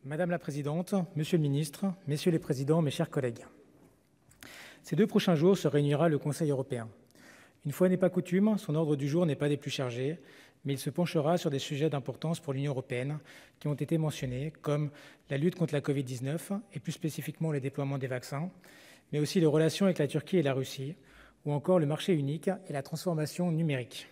Madame la présidente, monsieur le ministre, messieurs les présidents, mes chers collègues. Ces 2 prochains jours se réunira le Conseil européen. Une fois n'est pas coutume, son ordre du jour n'est pas des plus chargés, mais il se penchera sur des sujets d'importance pour l'Union européenne qui ont été mentionnés, comme la lutte contre la Covid-19 et plus spécifiquement le déploiement des vaccins, mais aussi les relations avec la Turquie et la Russie, ou encore le marché unique et la transformation numérique.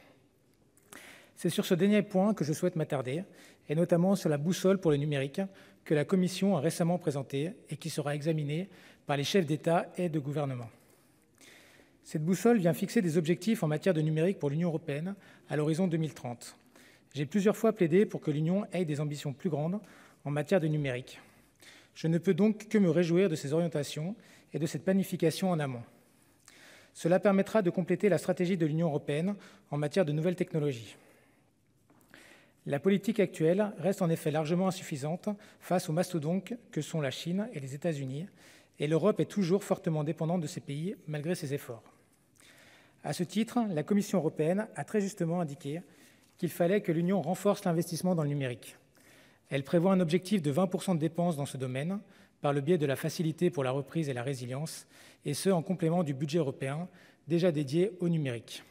C'est sur ce dernier point que je souhaite m'attarder, et notamment sur la boussole pour le numérique que la Commission a récemment présentée et qui sera examinée par les chefs d'État et de gouvernement. Cette boussole vient fixer des objectifs en matière de numérique pour l'Union européenne à l'horizon 2030. J'ai plusieurs fois plaidé pour que l'Union ait des ambitions plus grandes en matière de numérique. Je ne peux donc que me réjouir de ces orientations et de cette planification en amont. Cela permettra de compléter la stratégie de l'Union européenne en matière de nouvelles technologies. La politique actuelle reste en effet largement insuffisante face aux mastodontes que sont la Chine et les États-Unis, et l'Europe est toujours fortement dépendante de ces pays malgré ses efforts. À ce titre, la Commission européenne a très justement indiqué qu'il fallait que l'Union renforce l'investissement dans le numérique. Elle prévoit un objectif de 20% de dépenses dans ce domaine, par le biais de la Facilité pour la reprise et la résilience, et ce en complément du budget européen déjà dédié au numérique.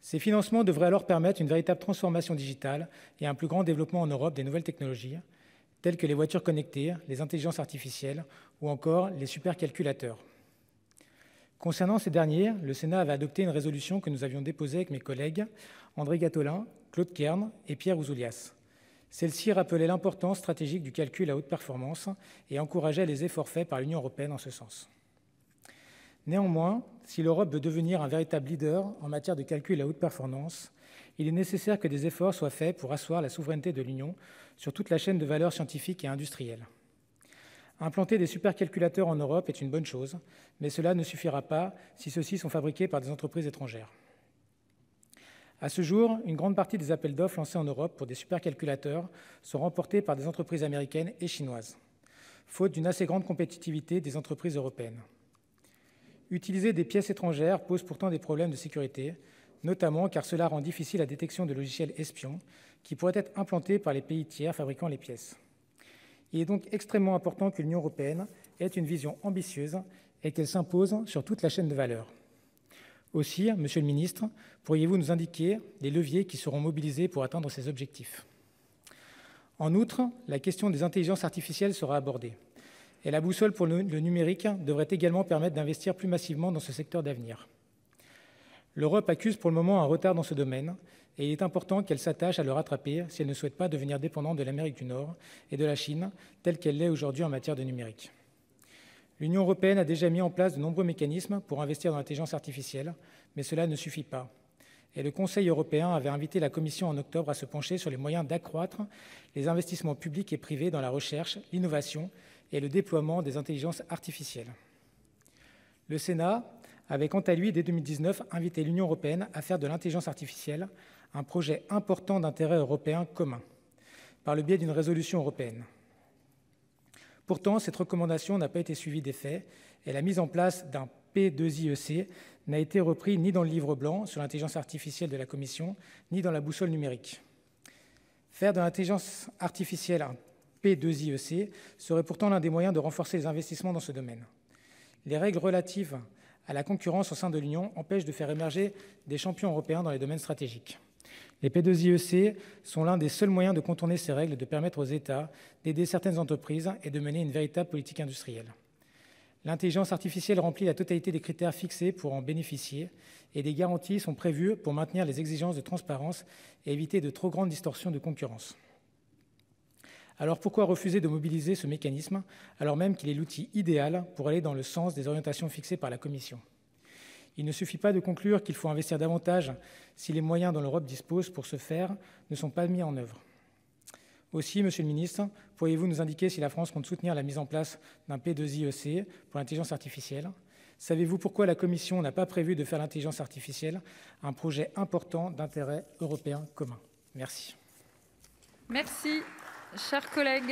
Ces financements devraient alors permettre une véritable transformation digitale et un plus grand développement en Europe des nouvelles technologies, telles que les voitures connectées, les intelligences artificielles ou encore les supercalculateurs. Concernant ces derniers, le Sénat avait adopté une résolution que nous avions déposée avec mes collègues André Gattolin, Claude Kern et Pierre Ouzoulias. Celle-ci rappelait l'importance stratégique du calcul à haute performance et encourageait les efforts faits par l'Union européenne en ce sens. Néanmoins, si l'Europe veut devenir un véritable leader en matière de calcul à haute performance, il est nécessaire que des efforts soient faits pour asseoir la souveraineté de l'Union sur toute la chaîne de valeur scientifique et industrielle. Implanter des supercalculateurs en Europe est une bonne chose, mais cela ne suffira pas si ceux-ci sont fabriqués par des entreprises étrangères. À ce jour, une grande partie des appels d'offres lancés en Europe pour des supercalculateurs sont remportés par des entreprises américaines et chinoises, faute d'une assez grande compétitivité des entreprises européennes. Utiliser des pièces étrangères pose pourtant des problèmes de sécurité, notamment car cela rend difficile la détection de logiciels espions qui pourraient être implantés par les pays tiers fabriquant les pièces. Il est donc extrêmement important que l'Union européenne ait une vision ambitieuse et qu'elle s'impose sur toute la chaîne de valeur. Aussi, Monsieur le Ministre, pourriez-vous nous indiquer les leviers qui seront mobilisés pour atteindre ces objectifs? En outre, la question des intelligences artificielles sera abordée. Et la boussole pour le numérique devrait également permettre d'investir plus massivement dans ce secteur d'avenir. L'Europe accuse pour le moment un retard dans ce domaine, et il est important qu'elle s'attache à le rattraper si elle ne souhaite pas devenir dépendante de l'Amérique du Nord et de la Chine, telle qu'elle l'est aujourd'hui en matière de numérique. L'Union européenne a déjà mis en place de nombreux mécanismes pour investir dans l'intelligence artificielle, mais cela ne suffit pas. Et le Conseil européen avait invité la Commission en octobre à se pencher sur les moyens d'accroître les investissements publics et privés dans la recherche, l'innovation et le déploiement des intelligences artificielles. Le Sénat avait quant à lui, dès 2019, invité l'Union européenne à faire de l'intelligence artificielle un projet important d'intérêt européen commun, par le biais d'une résolution européenne. Pourtant, cette recommandation n'a pas été suivie d'effet et la mise en place d'un P2IEC n'a été reprise ni dans le livre blanc sur l'intelligence artificielle de la Commission, ni dans la boussole numérique. Faire de l'intelligence artificielle un P2IEC serait pourtant l'un des moyens de renforcer les investissements dans ce domaine. Les règles relatives à la concurrence au sein de l'Union empêchent de faire émerger des champions européens dans les domaines stratégiques. Les P2IEC sont l'un des seuls moyens de contourner ces règles et de permettre aux États d'aider certaines entreprises et de mener une véritable politique industrielle. L'intelligence artificielle remplit la totalité des critères fixés pour en bénéficier et des garanties sont prévues pour maintenir les exigences de transparence et éviter de trop grandes distorsions de concurrence. Alors pourquoi refuser de mobiliser ce mécanisme alors même qu'il est l'outil idéal pour aller dans le sens des orientations fixées par la Commission? Il ne suffit pas de conclure qu'il faut investir davantage si les moyens dont l'Europe dispose pour ce faire ne sont pas mis en œuvre. Aussi, Monsieur le Ministre, pourriez-vous nous indiquer si la France compte soutenir la mise en place d'un P2IEC pour l'intelligence artificielle? Savez-vous pourquoi la Commission n'a pas prévu de faire l'intelligence artificielle un projet important d'intérêt européen commun? Merci. Merci, chers collègues.